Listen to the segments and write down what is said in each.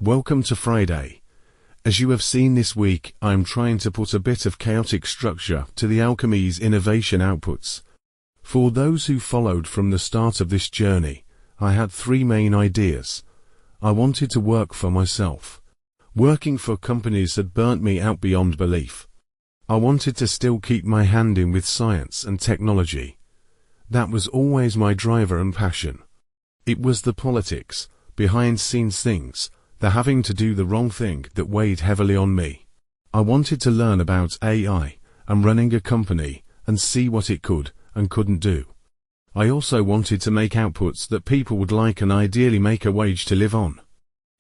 Welcome to Friday. As you have seen this week, I am trying to put a bit of chaotic structure to the Alchemise innovation outputs. For those who followed from the start of this journey, I had three main ideas. I wanted to work for myself. Working for companies had burnt me out beyond belief. I wanted to still keep my hand in with science and technology. That was always my driver and passion. It was the politics, behind-scenes things, the having to do the wrong thing that weighed heavily on me. I wanted to learn about AI and running a company and see what it could and couldn't do. I also wanted to make outputs that people would like and ideally make a wage to live on.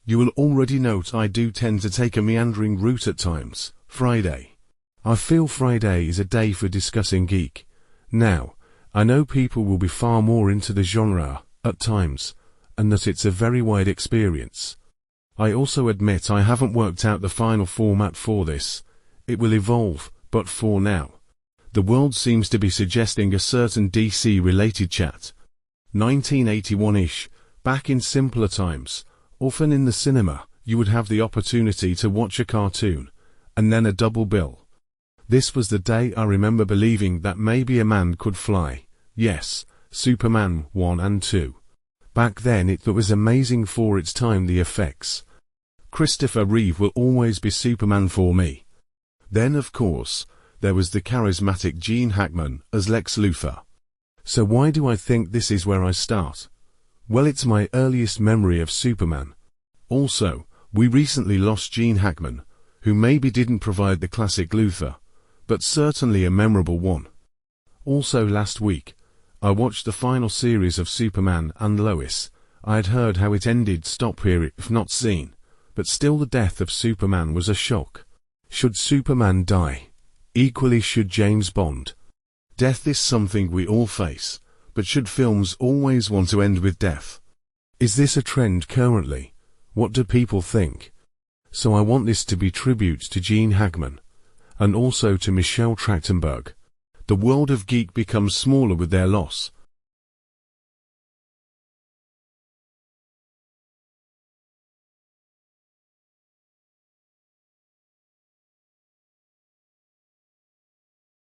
You will already note I do tend to take a meandering route at times. Friday. I feel Friday is a day for discussing Geek. Now, I know people will be far more into the genre at times, and that it's a very wide experience. I also admit I haven't worked out the final format for this. It will evolve, but for now, the world seems to be suggesting a certain DC-related chat. 1981-ish, back in simpler times, often in the cinema, you would have the opportunity to watch a cartoon, and then a double bill. This was the day I remember believing that maybe a man could fly. Yes, Superman 1 and 2. Back then it was amazing for its time, the effects. Christopher Reeve will always be Superman for me. Then of course, there was the charismatic Gene Hackman as Lex Luthor. So why do I think this is where I start? Well, it's my earliest memory of Superman. Also, we recently lost Gene Hackman, who maybe didn't provide the classic Luthor, but certainly a memorable one. Also last week, I watched the final series of Superman and Lois. I had heard how it ended, stop here if not seen, but still the death of Superman was a shock. Should Superman die? Equally should James Bond. Death is something we all face, but should films always want to end with death? Is this a trend currently? What do people think? So I want this to be tribute to Gene Hackman, and also to Michelle Trachtenberg. The world of Geek becomes smaller with their loss,